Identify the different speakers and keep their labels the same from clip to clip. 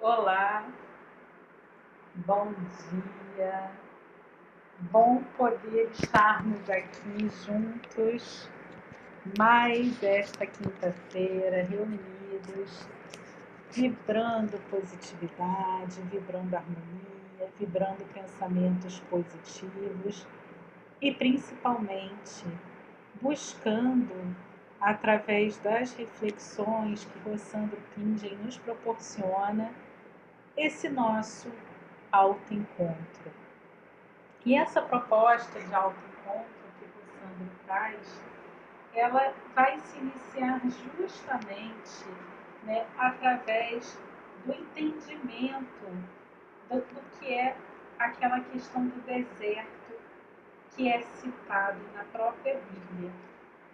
Speaker 1: Olá, bom dia, bom poder estarmos aqui juntos mais esta quinta-feira, reunidos, vibrando positividade, vibrando harmonia, vibrando pensamentos positivos e principalmente buscando, através das reflexões que Rossandro Pingen nos proporciona, esse nosso autoencontro. E essa proposta de autoencontro que o Sandro traz, ela vai se iniciar justamente, através do entendimento do que é aquela questão do deserto que é citado na própria Bíblia.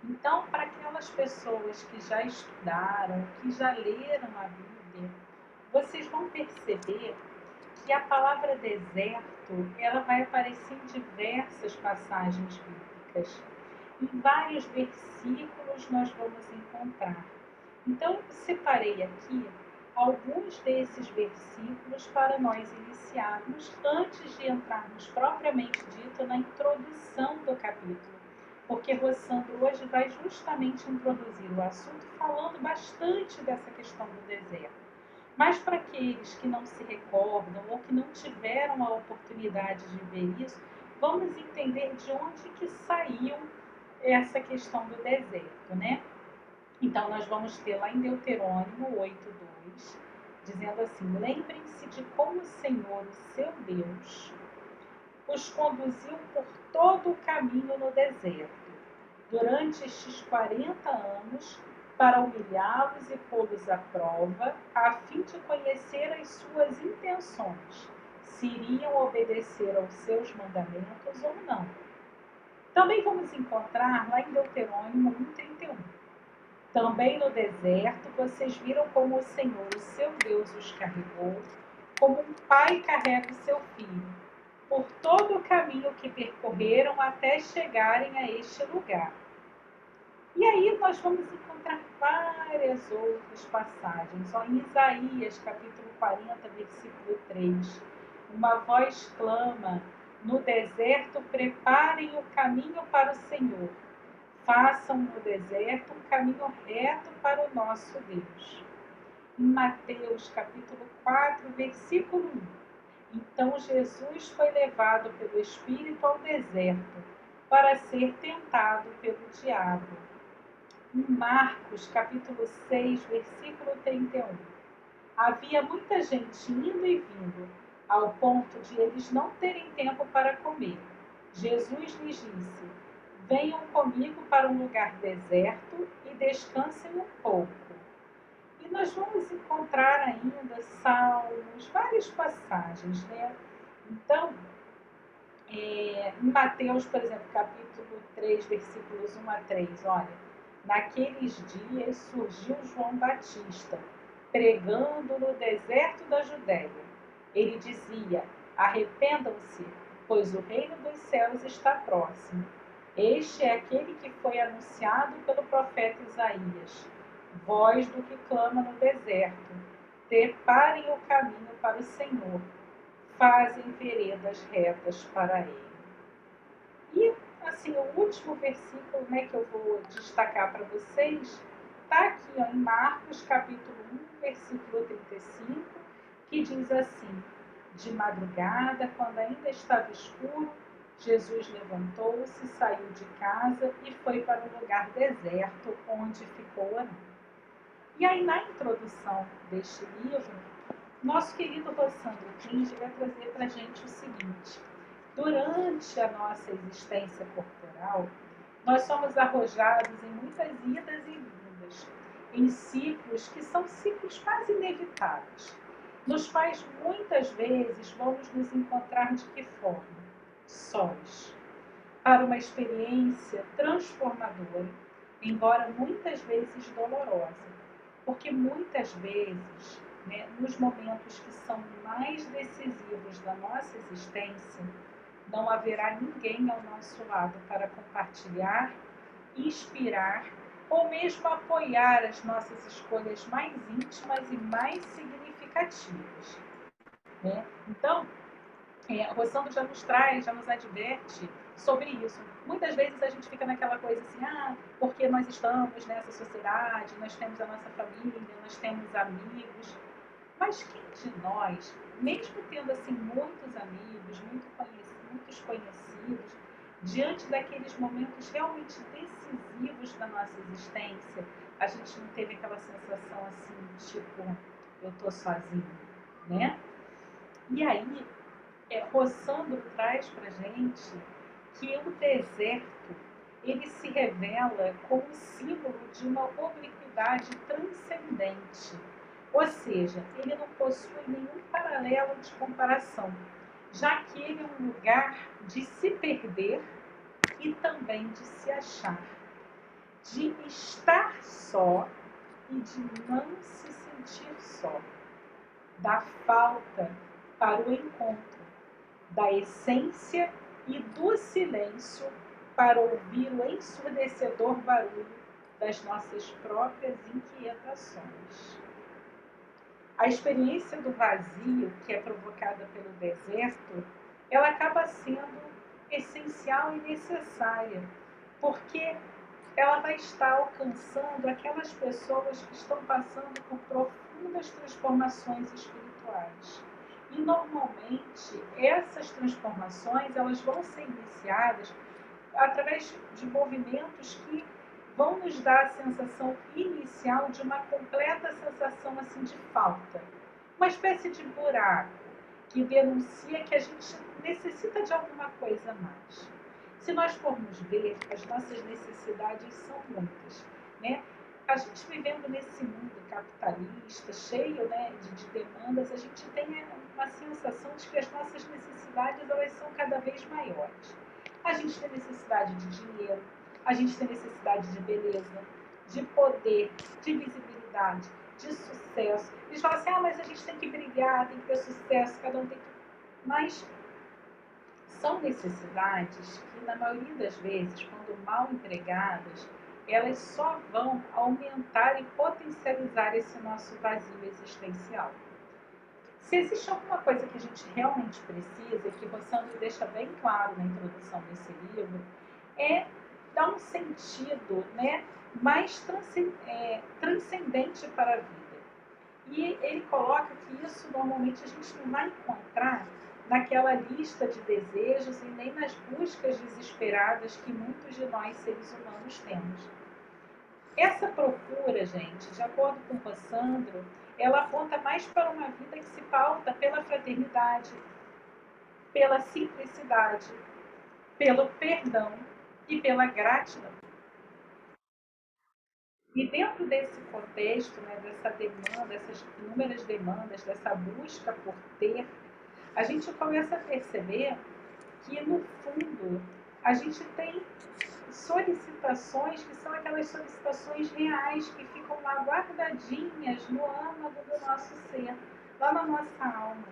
Speaker 1: Então, para aquelas pessoas que já estudaram, que já leram a Bíblia, vocês vão perceber que a palavra deserto, ela vai aparecer em diversas passagens bíblicas. Em vários versículos nós vamos encontrar. Então, eu separei aqui alguns desses versículos para nós iniciarmos antes de entrarmos propriamente dito na introdução do capítulo. Porque Rossandro hoje vai justamente introduzir o assunto falando bastante dessa questão do deserto. Mas para aqueles que não se recordam ou que não tiveram a oportunidade de ver isso, vamos entender de onde que saiu essa questão do deserto, né? Então, nós vamos ter lá em Deuterônimo 8:2, dizendo assim: lembrem-se de como o Senhor, o seu Deus, os conduziu por todo o caminho no deserto, durante estes 40 anos, para humilhá-los e pô-los à prova, a fim de conhecer as suas intenções, se iriam obedecer aos seus mandamentos ou não. Também vamos encontrar lá em Deuterônimo 1:31. Também no deserto vocês viram como o Senhor, o seu Deus, os carregou, como um pai carrega o seu filho, por todo o caminho que percorreram até chegarem a este lugar. E aí nós vamos encontrar várias outras passagens. Em Isaías, capítulo 40, versículo 3. Uma voz clama: no deserto preparem o caminho para o Senhor. Façam no deserto um caminho reto para o nosso Deus. Em Mateus, capítulo 4, versículo 1. Então Jesus foi levado pelo Espírito ao deserto para ser tentado pelo diabo. Em Marcos, capítulo 6, versículo 31. Havia muita gente indo e vindo, ao ponto de eles não terem tempo para comer. Jesus lhes disse: venham comigo para um lugar deserto e descansem um pouco. E nós vamos encontrar ainda salmos, várias passagens, né? Então, em Mateus, por exemplo, capítulo 3, versículos 1-3, olha: naqueles dias surgiu João Batista, pregando no deserto da Judéia. Ele dizia: arrependam-se, pois o reino dos céus está próximo. Este é aquele que foi anunciado pelo profeta Isaías, voz do que clama no deserto: preparem o caminho para o Senhor, fazem veredas retas para ele. E assim, o último versículo, que eu vou destacar para vocês está aqui, em Marcos capítulo 1, versículo 35, que diz assim: de madrugada, quando ainda estava escuro, Jesus levantou-se, saiu de casa e foi para um lugar deserto, onde ficou orando. E aí, na introdução deste livro, nosso querido Rossandro Pingen vai trazer para a gente o seguinte: durante a nossa existência corporal, nós somos arrojados em muitas idas e vindas, em ciclos que são ciclos quase inevitáveis, nos quais muitas vezes vamos nos encontrar de que forma? Sós, para uma experiência transformadora, embora muitas vezes dolorosa, porque muitas vezes, nos momentos que são mais decisivos da nossa existência, não haverá ninguém ao nosso lado para compartilhar, inspirar ou mesmo apoiar as nossas escolhas mais íntimas e mais significativas. significativas, né? Então, Rossandro já nos traz, já nos adverte sobre isso. Muitas vezes a gente fica naquela coisa assim, porque nós estamos nessa sociedade, nós temos a nossa família, nós temos amigos, mas quem de nós, mesmo tendo assim muitos amigos, muitos conhecidos, diante daqueles momentos realmente decisivos da nossa existência, a gente não teve aquela sensação assim, tipo, eu tô sozinho, né? E aí, Rossandro traz para gente que o deserto ele se revela como símbolo de uma obliquidade transcendente, ou seja, ele não possui nenhum paralelo de comparação, já que ele é um lugar de se perder e também de se achar, de estar só e de não se sentir só, da falta para o encontro, da essência e do silêncio para ouvir o ensurdecedor barulho das nossas próprias inquietações. A experiência do vazio, que é provocada pelo deserto, ela acaba sendo essencial e necessária, porque ela vai estar alcançando aquelas pessoas que estão passando por profundas transformações espirituais. E normalmente essas transformações elas vão ser iniciadas através de movimentos que vão nos dar a sensação inicial de uma completa sensação assim de falta, uma espécie de buraco que denuncia que a gente necessita de alguma coisa a mais. Se nós formos ver, as nossas necessidades são muitas, né? A gente vivendo nesse mundo capitalista, cheio, né, de demandas, a gente tem uma sensação de que as nossas necessidades elas são cada vez maiores. A gente tem necessidade de dinheiro, a gente tem necessidade de beleza, de poder, de visibilidade, de sucesso. Eles falam assim, mas a gente tem que brigar, tem que ter sucesso, cada um tem que... Mas são necessidades que, na maioria das vezes, quando mal empregadas, elas só vão aumentar e potencializar esse nosso vazio existencial. Se existe alguma coisa que a gente realmente precisa, e que Rossandro deixa bem claro na introdução desse livro, é dar um sentido, né, mais transcendente para a vida. E ele coloca que isso normalmente a gente não vai encontrar naquela lista de desejos e nem nas buscas desesperadas que muitos de nós seres humanos temos. Essa procura, gente, de acordo com Rossandro, ela aponta mais para uma vida que se pauta pela fraternidade, pela simplicidade, pelo perdão e pela gratidão. E dentro desse contexto, né, dessa demanda, dessas inúmeras demandas, dessa busca por ter, a gente começa a perceber que, no fundo, a gente tem solicitações que são aquelas solicitações reais que ficam lá guardadinhas no âmago do nosso ser, lá na nossa alma.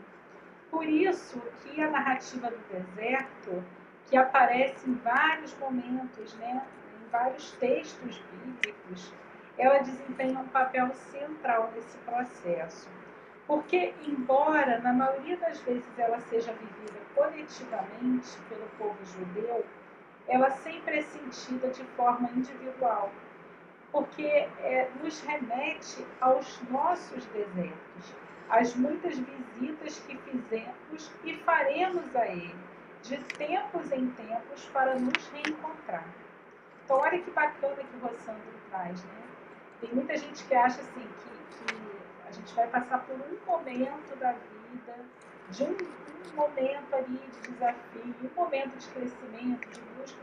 Speaker 1: Por isso que a narrativa do deserto, que aparece em vários momentos, né, em vários textos bíblicos, ela desempenha um papel central nesse processo. Porque, embora na maioria das vezes ela seja vivida coletivamente pelo povo judeu, ela sempre é sentida de forma individual, porque nos remete aos nossos desertos, às muitas visitas que fizemos e faremos a ele, de tempos em tempos, para nos reencontrar. Então, olha que bacana que o Rossandro traz, né? Tem muita gente que acha assim, que a gente vai passar por um momento da vida, de um momento ali de desafio, um momento de crescimento, de busca.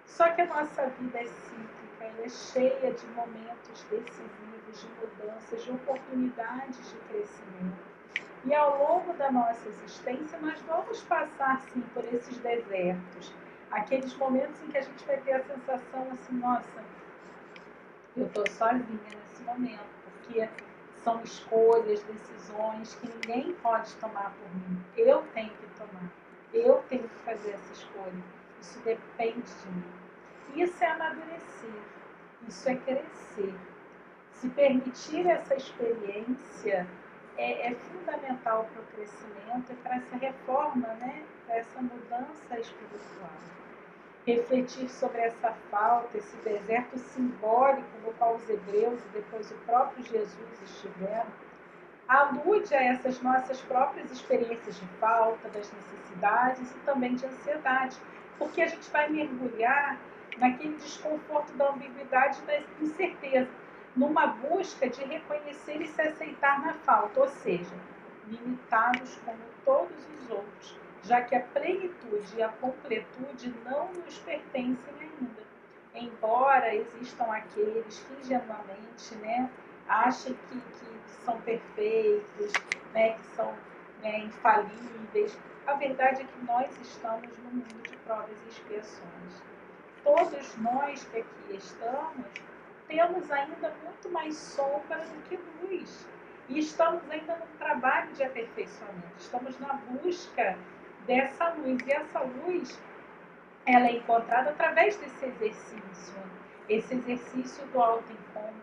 Speaker 1: Só que a nossa vida é cíclica, ela é cheia de momentos decisivos, de mudanças, de oportunidades de crescimento. E ao longo da nossa existência, nós vamos passar, sim, por esses desertos. Aqueles momentos em que a gente vai ter a sensação assim, nossa, eu estou sozinha nesse momento, porque são escolhas, decisões que ninguém pode tomar por mim. Eu tenho que tomar. Eu tenho que fazer essa escolha. Isso depende de mim. Isso é amadurecer. Isso é crescer. Se permitir essa experiência é fundamental para o crescimento e para essa reforma, né? Para essa mudança espiritual. Refletir sobre essa falta, esse deserto simbólico no qual os hebreus e depois o próprio Jesus estiveram, alude a essas nossas próprias experiências de falta, das necessidades e também de ansiedade, porque a gente vai mergulhar naquele desconforto da ambiguidade e da incerteza, numa busca de reconhecer e se aceitar na falta, ou seja, limitados como todos os outros, já que a plenitude e a completude não nos pertencem ainda. Embora existam aqueles que ingenuamente, né, achem que são perfeitos, né, que são, né, infalíveis, a verdade é que nós estamos no mundo de provas e expiações. Todos nós que aqui estamos temos ainda muito mais sombra do que luz. E estamos ainda num trabalho de aperfeiçoamento. Estamos na busca dessa luz. E essa luz, ela é encontrada através desse exercício do autoencontro,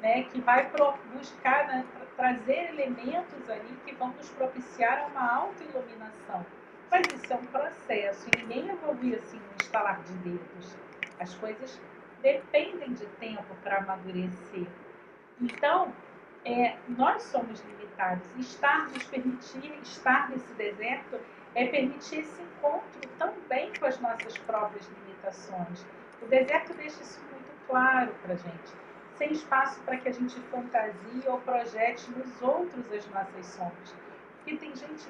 Speaker 1: né, que vai buscar, né, trazer elementos ali que vão nos propiciar uma autoiluminação. Mas isso é um processo e ninguém evolui assim no estalar de dedos. As coisas dependem de tempo para amadurecer. Então, nós somos limitados. Nos permitir estar nesse deserto é permitir esse encontro também com as nossas próprias limitações. O deserto deixa isso muito claro para a gente, sem espaço para que a gente fantasie ou projete nos outros as nossas sombras. Porque tem gente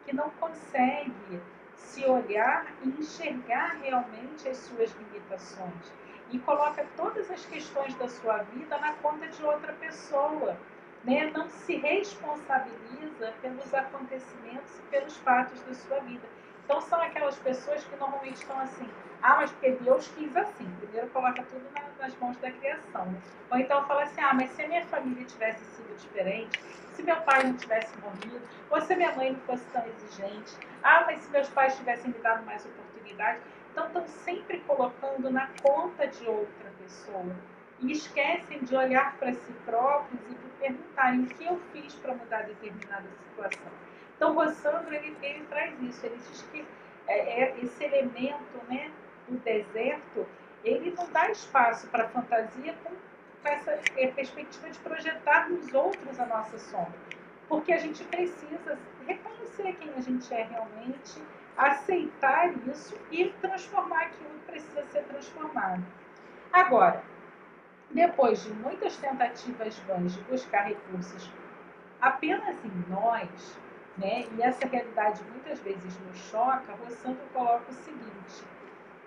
Speaker 1: que não consegue se olhar e enxergar realmente as suas limitações e coloca todas as questões da sua vida na conta de outra pessoa, né? Não se responsabiliza pelos acontecimentos e pelos fatos da sua vida. Então são aquelas pessoas que normalmente estão assim, mas porque Deus quis assim. Primeiro coloca tudo nas mãos da criação, né? Ou então fala assim, mas se a minha família tivesse sido diferente, se meu pai não tivesse morrido, ou se a minha mãe não fosse tão exigente, mas se meus pais tivessem me dado mais oportunidade. Então estão sempre colocando na conta de outra pessoa e esquecem de olhar para si próprios e de perguntarem o que eu fiz para mudar determinada situação. Então, o Rossandro, ele traz isso, ele diz que esse elemento, né, do deserto, ele não dá espaço para a fantasia com essa perspectiva de projetar nos outros a nossa sombra, porque a gente precisa reconhecer quem a gente é realmente, aceitar isso e transformar aquilo que precisa ser transformado. Agora, depois de muitas tentativas vãs de buscar recursos apenas em nós, né, e essa realidade muitas vezes nos choca, Rossandro coloca o seguinte,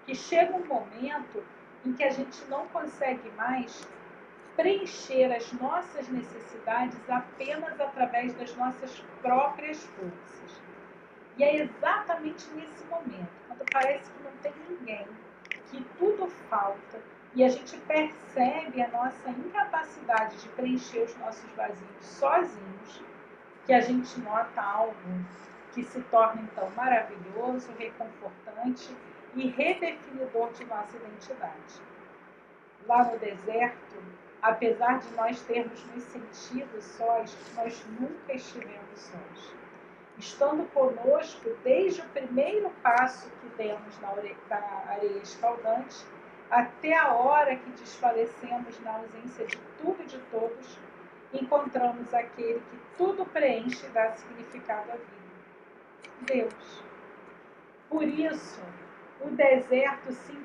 Speaker 1: que chega um momento em que a gente não consegue mais preencher as nossas necessidades apenas através das nossas próprias forças. E é exatamente nesse momento, quando parece que não tem ninguém, que tudo falta, e a gente percebe a nossa incapacidade de preencher os nossos vazios sozinhos, que a gente nota algo que se torna então maravilhoso, reconfortante e redefinidor de nossa identidade. Lá no deserto, apesar de nós termos nos sentido sós, nós nunca estivemos sós. Estando conosco desde o primeiro passo que demos na areia escaldante, até a hora que desfalecemos na ausência de tudo e de todos, encontramos aquele que tudo preenche e dá significado à vida. Deus. Por isso, o deserto se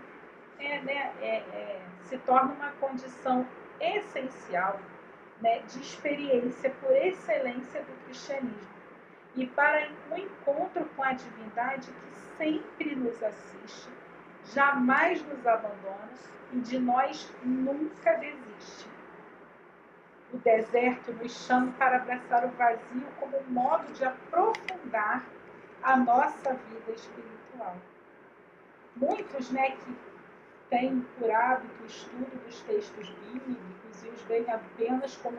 Speaker 1: torna uma condição essencial, né, de experiência por excelência do cristianismo e para um encontro com a divindade que sempre nos assiste, jamais nos abandona e de nós nunca desiste. O deserto nos chama para abraçar o vazio como um modo de aprofundar a nossa vida espiritual. Muitos, né, que têm por hábito o estudo dos textos bíblicos e os veem apenas como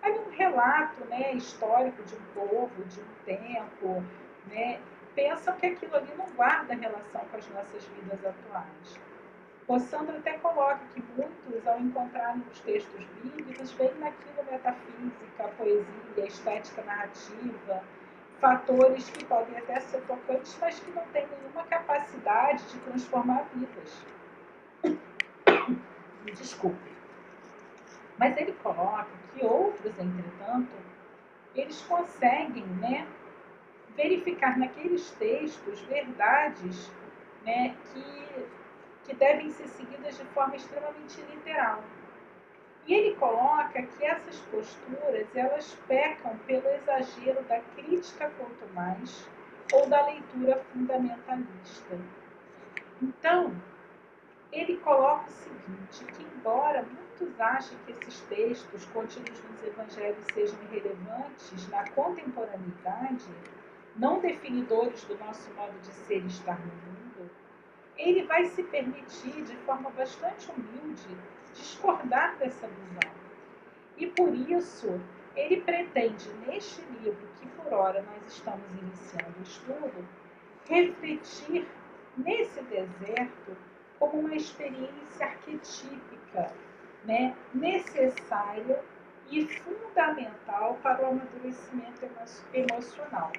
Speaker 1: um relato, né, histórico de um povo, de um tempo, né, pensam que aquilo ali não guarda relação com as nossas vidas atuais. Rossandro até coloca que muitos, ao encontrarem os textos bíblicos, veem naquilo metafísica, poesia, estética narrativa, fatores que podem até ser tocantes, mas que não têm nenhuma capacidade de transformar vidas. Me desculpe. Mas ele coloca que outros, entretanto, eles conseguem, verificar naqueles textos verdades, que devem ser seguidas de forma extremamente literal. E ele coloca que essas posturas, elas pecam pelo exagero da crítica quanto mais ou da leitura fundamentalista. Então, ele coloca o seguinte, que embora muitos achem que esses textos contidos nos evangelhos sejam irrelevantes na contemporaneidade, não definidores do nosso modo de ser e estar no mundo, ele vai se permitir, de forma bastante humilde, discordar dessa visão. E por isso, ele pretende, neste livro, que por ora nós estamos iniciando o estudo, refletir nesse deserto como uma experiência arquetípica, necessária e fundamental para o amadurecimento emocional,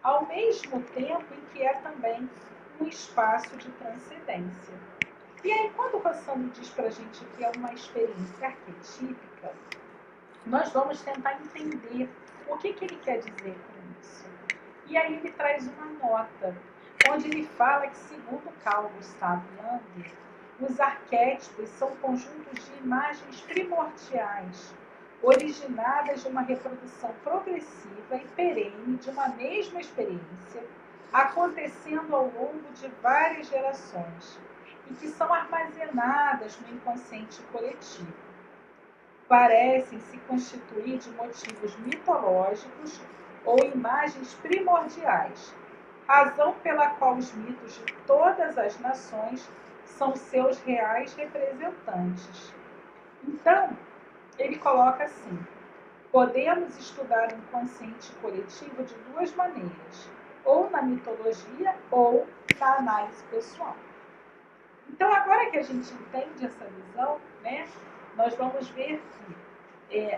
Speaker 1: ao mesmo tempo em que é também um espaço de transcendência. E aí, quando o Rossandro diz para a gente que é uma experiência arquetípica, nós vamos tentar entender o que ele quer dizer com isso. E aí ele traz uma nota, onde ele fala que, segundo Carl Gustav Jung, os arquétipos são conjuntos de imagens primordiais, originadas de uma reprodução progressiva e perene de uma mesma experiência, acontecendo ao longo de várias gerações, e que são armazenadas no inconsciente coletivo. Parecem se constituir de motivos mitológicos ou imagens primordiais, razão pela qual os mitos de todas as nações são seus reais representantes. Então, ele coloca assim: podemos estudar o inconsciente coletivo de duas maneiras, ou na mitologia ou na análise pessoal. Então, agora que a gente entende essa visão, nós vamos ver que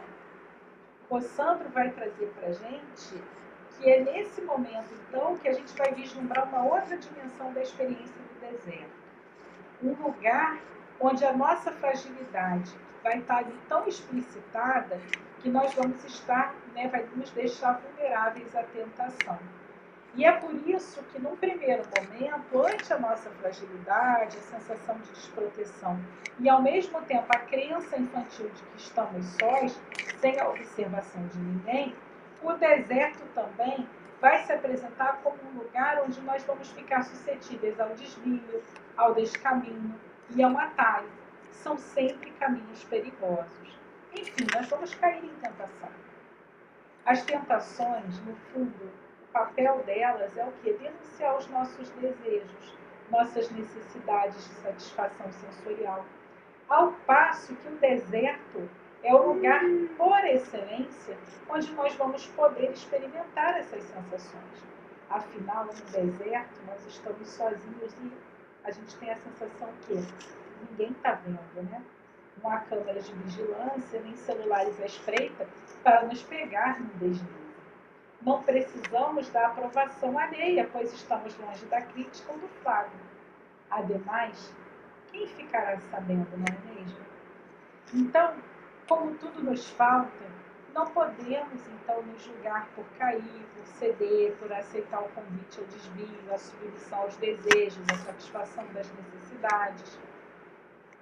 Speaker 1: Rossandro vai trazer para a gente que é nesse momento, então, que a gente vai vislumbrar uma outra dimensão da experiência do deserto. Um lugar onde a nossa fragilidade vai estar ali tão explicitada que nós vamos estar, vai nos deixar vulneráveis à tentação. E é por isso que, num primeiro momento, ante a nossa fragilidade, a sensação de desproteção e, ao mesmo tempo, a crença infantil de que estamos sós, sem a observação de ninguém, o deserto também vai se apresentar como um lugar onde nós vamos ficar suscetíveis ao desvio, ao descaminho e ao atalho. São sempre caminhos perigosos. Enfim, nós vamos cair em tentação. As tentações, no fundo, o papel delas é o quê? Denunciar os nossos desejos, nossas necessidades de satisfação sensorial. Ao passo que o deserto é o lugar, por excelência, onde nós vamos poder experimentar essas sensações. Afinal, no deserto, nós estamos sozinhos e a gente tem a sensação que ninguém está vendo, Não há câmeras de vigilância, nem celulares à espreita para nos pegar no deslize. Não precisamos da aprovação alheia, pois estamos longe da crítica ou do flagra. Ademais, quem ficará sabendo, não é mesmo? Então, como tudo nos falta, não podemos, então, nos julgar por cair, por ceder, por aceitar o convite ao desvio, a submissão aos desejos, a satisfação das necessidades.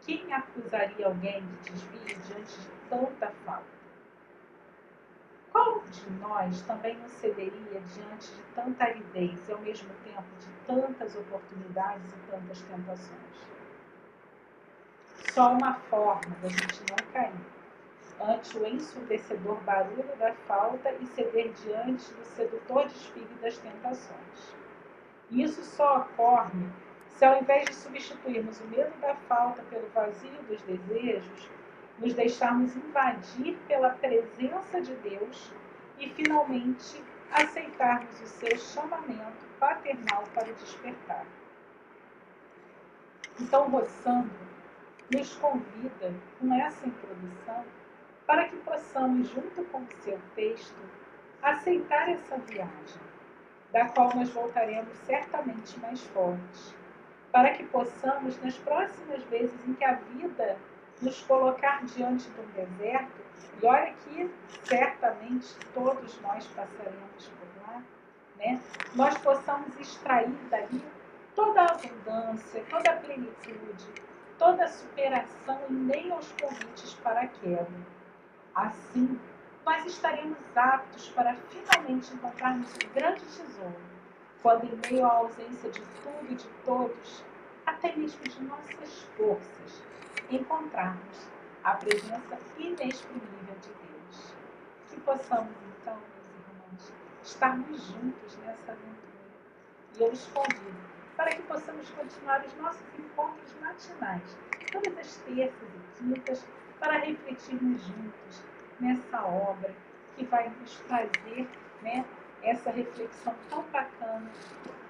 Speaker 1: Quem acusaria alguém de desvio diante de tanta falta? Qual de nós também não cederia diante de tanta aridez e, ao mesmo tempo, de tantas oportunidades e tantas tentações? Só uma forma da gente não cair ante o ensurdecedor barulho da falta e ceder diante do sedutor desfile das tentações. Isso só ocorre se, ao invés de substituirmos o medo da falta pelo vazio dos desejos, nos deixarmos invadir pela presença de Deus e, finalmente, aceitarmos o seu chamamento paternal para o despertar. Então, Rossandro nos convida com essa introdução para que possamos, junto com o seu texto, aceitar essa viagem, da qual nós voltaremos certamente mais fortes, para que possamos, nas próximas vezes em que a vida nos colocar diante de um deserto, e olha que certamente todos nós passaremos por lá, né? Nós possamos extrair dali toda a abundância, toda a plenitude, toda a superação em meio aos convites para a queda. Assim, nós estaremos aptos para finalmente encontrarmos o grande tesouro, quando em meio à ausência de tudo e de todos, até mesmo de nossas forças, encontrarmos a presença inexprimível de Deus. Que possamos, então, meus irmãos, estarmos juntos nessa aventura. E eu os convido para que possamos continuar os nossos encontros matinais, todas as terças e quintas, para refletirmos juntos nessa obra que vai nos trazer, né, essa reflexão tão bacana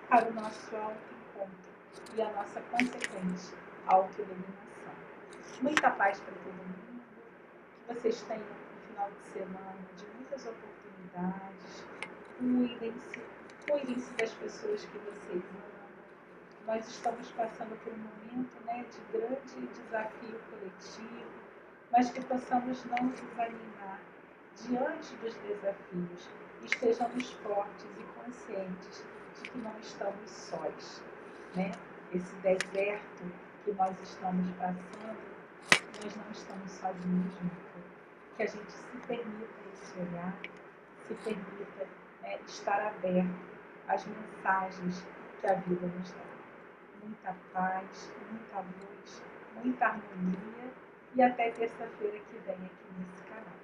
Speaker 1: para o nosso autoencontro e a nossa consequente autoiluminação. Muita paz para todo mundo, que vocês tenham um final de semana de muitas oportunidades, cuidem-se das pessoas que vocês amam. Nós estamos passando por um momento, né, de grande desafio coletivo, mas que possamos não desanimar diante dos desafios e estejamos fortes e conscientes de que não estamos sós, né? Esse deserto que nós estamos passando, nós não estamos sozinhos nunca. Que a gente se permita esse olhar, se permita, né, estar aberto às mensagens que a vida nos dá. Muita paz, muita luz, muita harmonia e até terça-feira que vem aqui nesse canal.